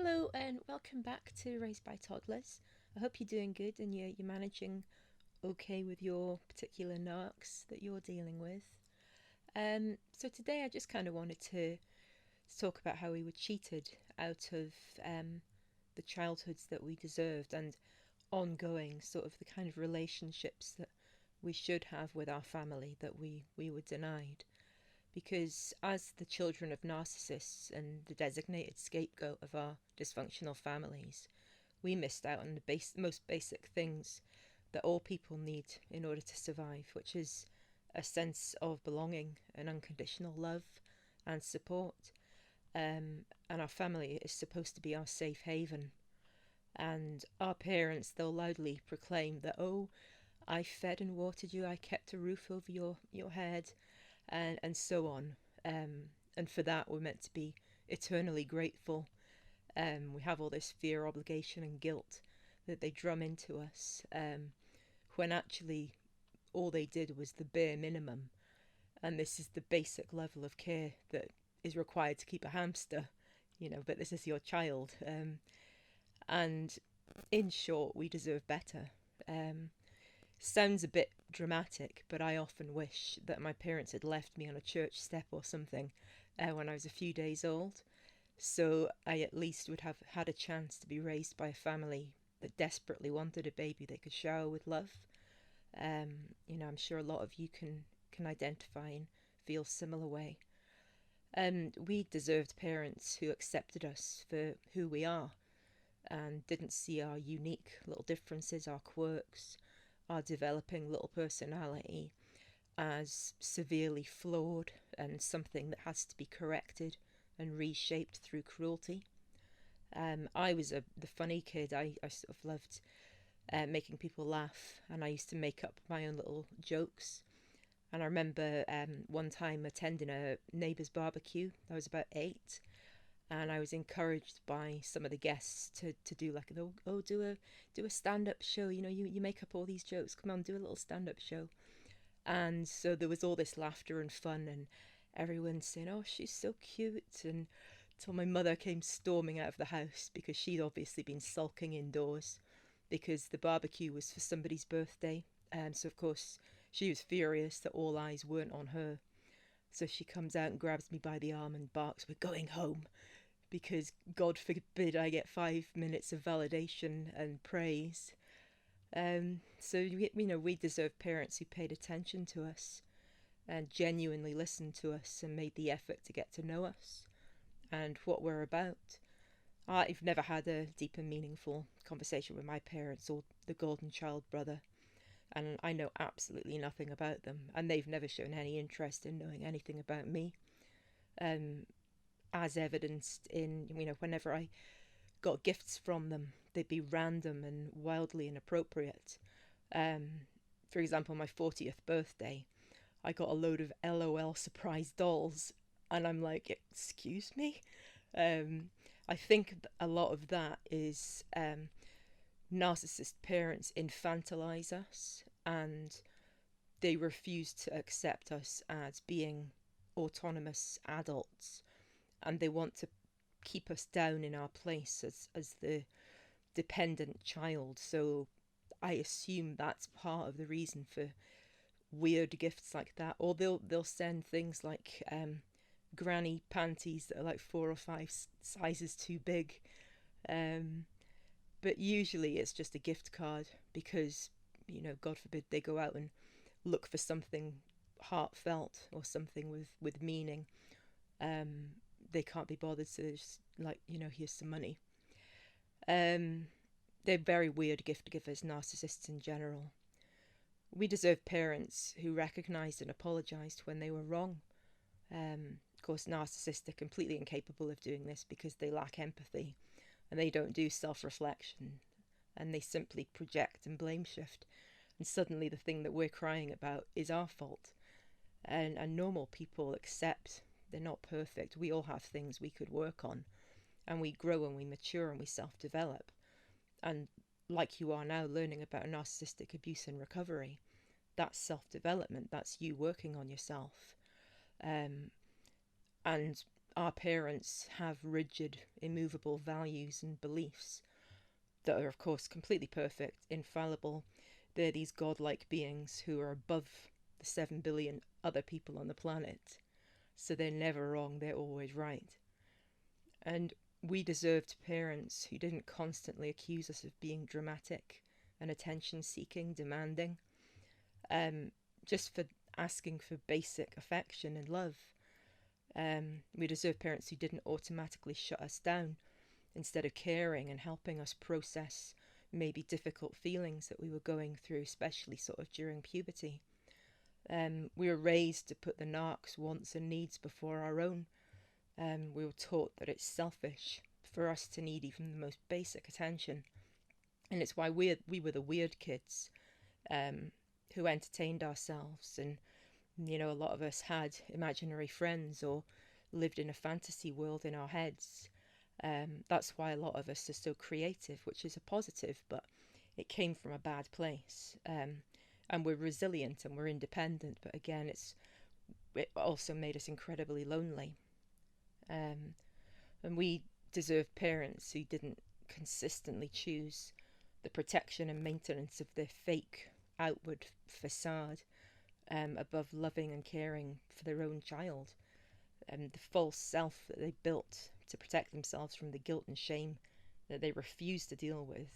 Hello and welcome back to Raised by Toddlers. I hope you're doing good and you're managing okay with your particular narcs that you're dealing with. So today I just kind of wanted to talk about how we were cheated out of the childhoods that we deserved and ongoing sort of the kind of relationships that we should have with our family that we were denied. Because as the children of narcissists and the designated scapegoat of our dysfunctional families, we missed out on the most basic things that all people need in order to survive, which is a sense of belonging and unconditional love and support. And our family is supposed to be our safe haven. And our parents, they'll loudly proclaim that, oh, I fed and watered you, I kept a roof over your head, and so on. And for that, we're meant to be eternally grateful. We have all this fear, obligation, and guilt that they drum into us, when actually all they did was the bare minimum. And this is the basic level of care that is required to keep a hamster, but this is your child. And in short, we deserve better. Sounds a bit dramatic, but I often wish that my parents had left me on a church step or something when I was a few days old, so I at least would have had a chance to be raised by a family that desperately wanted a baby they could shower with love. I'm sure a lot of you can identify and feel similar way. We deserved parents who accepted us for who we are and didn't see our unique little differences, our quirks, our developing little personality as severely flawed and something that has to be corrected and reshaped through cruelty. I was the funny kid. I sort of loved making people laugh, and I used to make up my own little jokes. And I remember one time attending a neighbour's barbecue. I was about 8, and I was encouraged by some of the guests to do like do a stand-up show. You make up all these jokes. Come on, do a little stand-up show. And so there was all this laughter and fun, and everyone saying, "Oh, she's so cute," and till my mother came storming out of the house because she'd obviously been sulking indoors because the barbecue was for somebody's birthday. And so of course she was furious that all eyes weren't on her. So she comes out and grabs me by the arm and barks, "We're going home," because God forbid I get 5 minutes of validation and praise. So we deserve parents who paid attention to us and genuinely listened to us and made the effort to get to know us and what we're about. I've never had a deep and meaningful conversation with my parents or the golden child brother, and I know absolutely nothing about them, and they've never shown any interest in knowing anything about me. As evidenced in, whenever I got gifts from them, they'd be random and wildly inappropriate. For example, my 40th birthday, I got a load of LOL surprise dolls, and I'm like, excuse me? I think a lot of that is narcissist parents infantilize us, and they refuse to accept us as being autonomous adults, and they want to keep us down in our place as the dependent child. So I assume that's part of the reason for weird gifts like that. Or they'll send things like granny panties that are like 4 or 5 sizes too big. But usually it's just a gift card because, God forbid they go out and look for something heartfelt or something with meaning. They can't be bothered, so just like, here's some money. They're very weird gift givers, narcissists in general. We deserve parents who recognised and apologised when they were wrong. Of course, narcissists are completely incapable of doing this because they lack empathy and they don't do self-reflection, and they simply project and blame shift. And suddenly the thing that we're crying about is our fault. And normal people accept they're not perfect. We all have things we could work on, and we grow and we mature and we self-develop. And like you are now learning about narcissistic abuse and recovery, that's self-development. That's you working on yourself. And our parents have rigid, immovable values and beliefs that are, of course, completely perfect, infallible. They're these godlike beings who are above the 7 billion other people on the planet. So they're never wrong, they're always right. And we deserved parents who didn't constantly accuse us of being dramatic and attention-seeking, demanding, just for asking for basic affection and love. We deserve parents who didn't automatically shut us down instead of caring and helping us process maybe difficult feelings that we were going through, especially sort of during puberty. We were raised to put the narc's wants and needs before our own. We were taught that it's selfish for us to need even the most basic attention. And it's why we were the weird kids who entertained ourselves. And, you know, a lot of us had imaginary friends or lived in a fantasy world in our heads. That's why a lot of us are so creative, which is a positive, but it came from a bad place. And we're resilient and we're independent, but again, it also made us incredibly lonely. And we deserve parents who didn't consistently choose the protection and maintenance of their fake outward facade above loving and caring for their own child. The false self that they built to protect themselves from the guilt and shame that they refuse to deal with.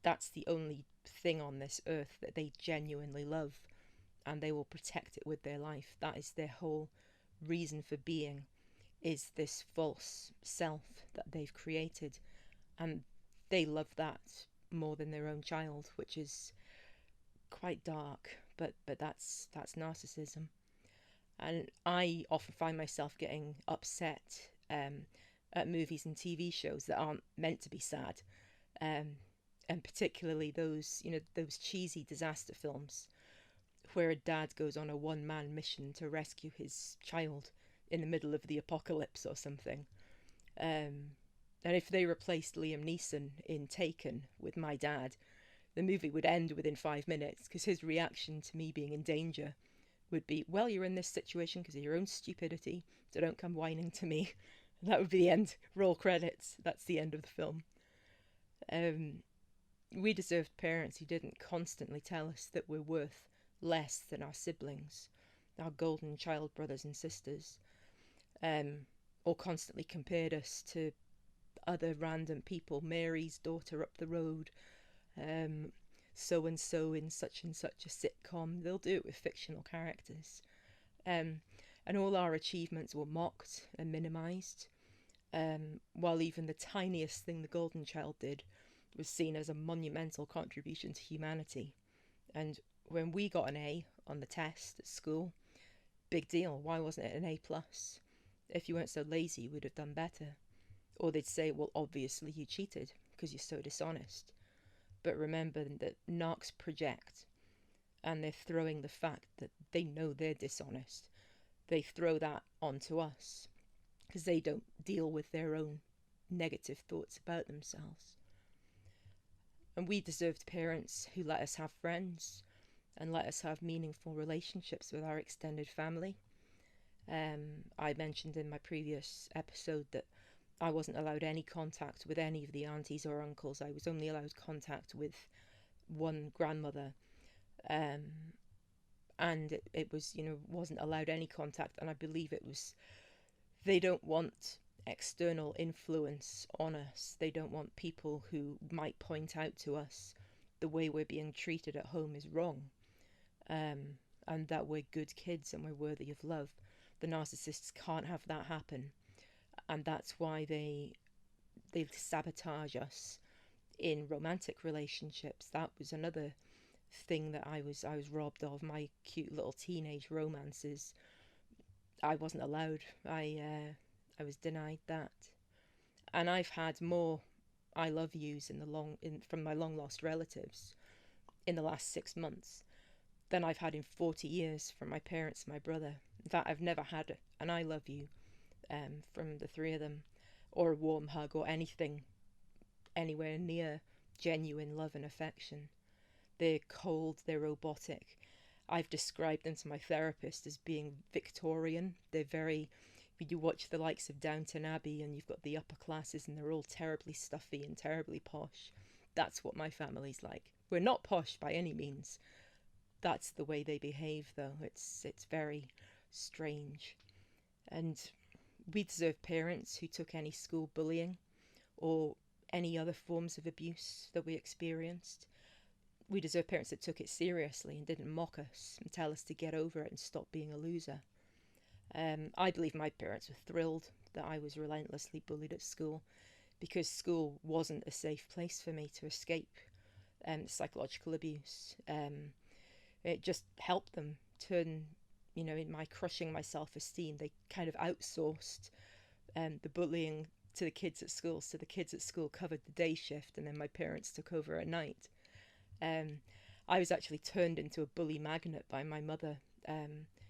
That's the only thing on this earth that they genuinely love, and they will protect it with their life. That is their whole reason for being, is this false self that they've created, and they love that more than their own child, which is quite dark, but that's narcissism. And I often find myself getting upset at movies and TV shows that aren't meant to be sad, and particularly those cheesy disaster films where a dad goes on a one-man mission to rescue his child in the middle of the apocalypse or something. And if they replaced Liam Neeson in Taken with my dad, the movie would end within 5 minutes, because his reaction to me being in danger would be, well, you're in this situation because of your own stupidity, so don't come whining to me. And that would be the end. Roll credits. That's the end of the film. We deserved parents who didn't constantly tell us that we're worth less than our siblings, our golden child brothers and sisters, or constantly compared us to other random people, Mary's daughter up the road, so and so in such and such a sitcom. They'll do it with fictional characters. And all our achievements were mocked and minimised, while even the tiniest thing the golden child did was seen as a monumental contribution to humanity. And when we got an A on the test at school, big deal. Why wasn't it an A+? If you weren't so lazy, you would have done better. Or they'd say, well, obviously you cheated because you're so dishonest. But remember that narcs project, and they're throwing the fact that they know they're dishonest. They throw that onto us because they don't deal with their own negative thoughts about themselves. And we deserved parents who let us have friends and let us have meaningful relationships with our extended family. I mentioned in my previous episode that I wasn't allowed any contact with any of the aunties or uncles. I was only allowed contact with one grandmother. And it was, wasn't allowed any contact. And I believe it was, they don't want external influence on us. They don't want people who might point out to us the way we're being treated at home is wrong. And that we're good kids and we're worthy of love. The narcissists can't have that happen. And that's why they sabotage us in romantic relationships. That was another thing that I was robbed of. My cute little teenage romances, I wasn't allowed. I was denied that. And I've had more I love yous from my long lost relatives in the last 6 months than I've had in 40 years from my parents and my brother. In fact, I've never had an I love you from the three of them, or a warm hug, or anything anywhere near genuine love and affection. They're cold, they're robotic. I've described them to my therapist as being Victorian. They're very you watch the likes of Downton Abbey and you've got the upper classes and they're all terribly stuffy and terribly posh. That's what my family's like. We're not posh by any means. That's the way they behave, though. It's very strange. And we deserve parents who took any school bullying or any other forms of abuse that we experienced. We deserve parents that took it seriously and didn't mock us and tell us to get over it and stop being a loser. I believe my parents were thrilled that I was relentlessly bullied at school, because school wasn't a safe place for me to escape psychological abuse. It just helped them turn, in my crushing my self-esteem, they kind of outsourced the bullying to the kids at school. So the kids at school covered the day shift and then my parents took over at night. I was actually turned into a bully magnet by my mother.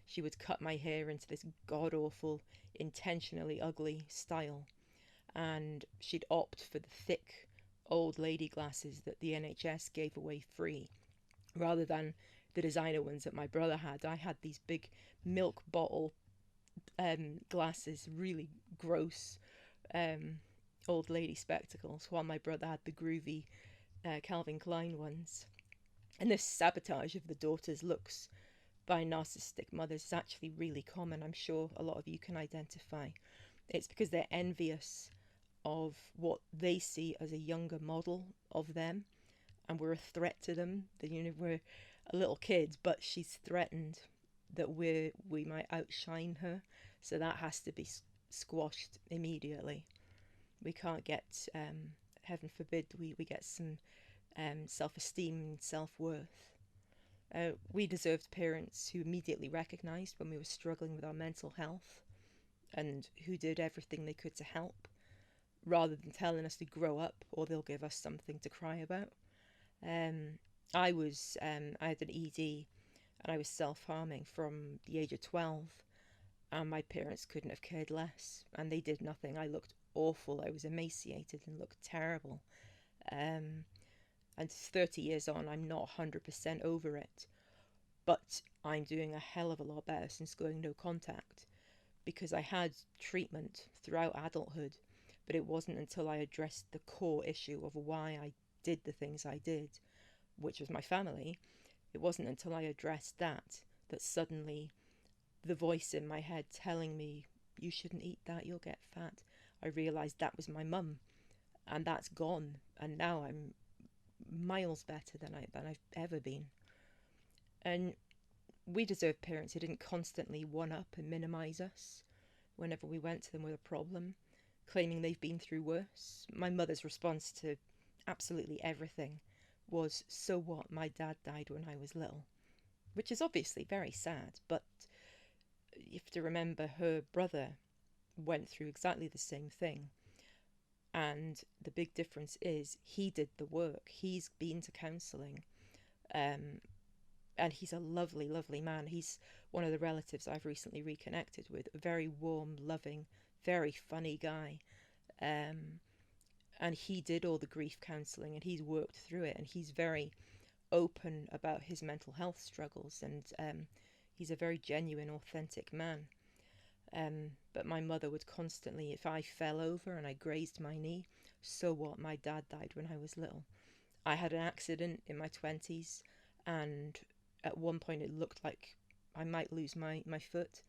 She would cut my hair into this god-awful, intentionally ugly style, and she'd opt for the thick old lady glasses that the NHS gave away free, rather than the designer ones that my brother had. I had these big milk bottle glasses, really gross old lady spectacles, while my brother had the groovy Calvin Klein ones. And this sabotage of the daughter's looks by narcissistic mothers is actually really common. I'm sure a lot of you can identify. It's because they're envious of what they see as a younger model of them, and we're a threat to them. We're a little kid, but she's threatened that we might outshine her, so that has to be squashed immediately. We can't get, heaven forbid, we get some self-esteem and self-worth. We deserved parents who immediately recognised when we were struggling with our mental health and who did everything they could to help, rather than telling us to grow up or they'll give us something to cry about. I had an ED and I was self-harming from the age of 12, and my parents couldn't have cared less, and they did nothing. I looked awful. I was emaciated and looked terrible. And 30 years on, I'm not 100% over it, but I'm doing a hell of a lot better since going no contact, because I had treatment throughout adulthood, but it wasn't until I addressed the core issue of why I did the things I did, which was my family. It wasn't until I addressed that suddenly the voice in my head telling me, you shouldn't eat that, you'll get fat, I realised that was my mum, and that's gone, and now I'm miles better than I've ever been. And we deserve parents who didn't constantly one-up and minimise us whenever we went to them with a problem, claiming they've been through worse. My mother's response to absolutely everything was, so what, my dad died when I was little, which is obviously very sad, but you have to remember her brother went through exactly the same thing. And the big difference is he did the work. He's been to counselling. And he's a lovely, lovely man. He's one of the relatives I've recently reconnected with. A very warm, loving, very funny guy. And he did all the grief counselling and he's worked through it. And he's very open about his mental health struggles. And he's a very genuine, authentic man. But my mother would constantly, if I fell over and I grazed my knee, so what, my dad died when I was little. I had an accident in my 20s, and at one point it looked like I might lose my foot.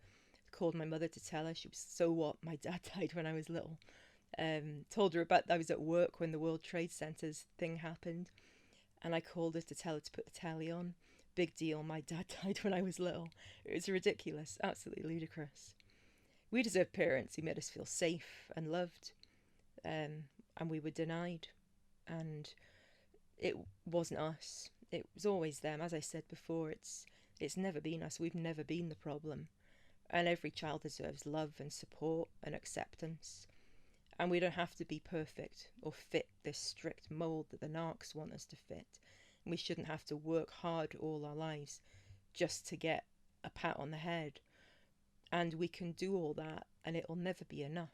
Called my mother to tell her. She was, so what, my dad died when I was little. Told her about, I was at work when the World Trade Centers thing happened, and I called her to tell her to put the telly on. Big deal, my dad died when I was little. It was ridiculous, absolutely ludicrous. We deserve parents who made us feel safe and loved, and we were denied. And it wasn't us. It was always them. As I said before, it's never been us. We've never been the problem. And every child deserves love and support and acceptance. And we don't have to be perfect or fit this strict mould that the narcs want us to fit. And we shouldn't have to work hard all our lives just to get a pat on the head. And we can do all that and it'll never be enough.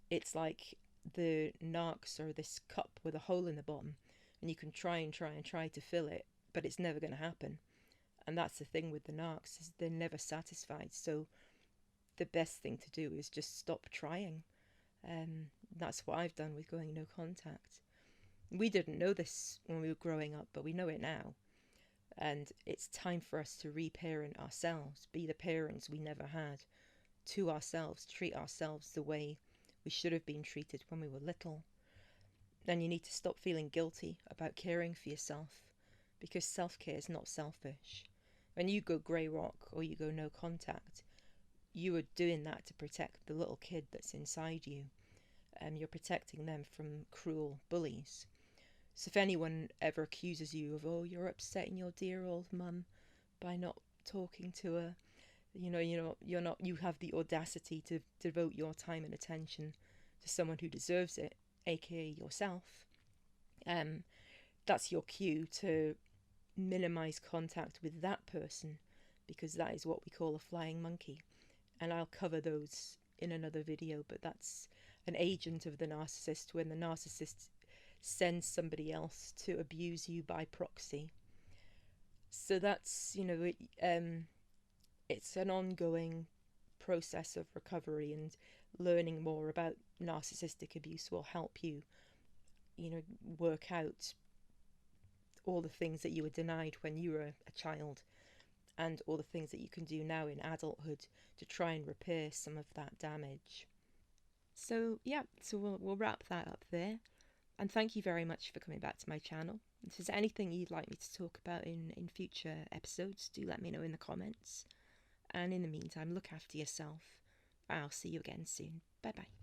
It's like the narcs are this cup with a hole in the bottom, and you can try to fill it, but it's never going to happen. And that's the thing with the narcs, is they're never satisfied. So the best thing to do is just stop trying. That's what I've done with going no contact. We didn't know this when we were growing up, but we know it now. And it's time for us to reparent ourselves, be the parents we never had to ourselves, treat ourselves the way we should have been treated when we were little. And you need to stop feeling guilty about caring for yourself, because self-care is not selfish. When you go grey rock or you go no contact, you are doing that to protect the little kid that's inside you. You're protecting them from cruel bullies. So if anyone ever accuses you of, oh, you're upsetting your dear old mum by not talking to her, you have the audacity to devote your time and attention to someone who deserves it, aka yourself. That's your cue to minimize contact with that person, because that is what we call a flying monkey. And I'll cover those in another video, but that's an agent of the narcissist, when the narcissist sends somebody else to abuse you by proxy. So that's, it's an ongoing process of recovery, and learning more about narcissistic abuse will help you, work out all the things that you were denied when you were a child, and all the things that you can do now in adulthood to try and repair some of that damage. So we'll wrap that up there. And thank you very much for coming back to my channel. If there's anything you'd like me to talk about in future episodes, do let me know in the comments. And in the meantime, look after yourself. I'll see you again soon. Bye bye.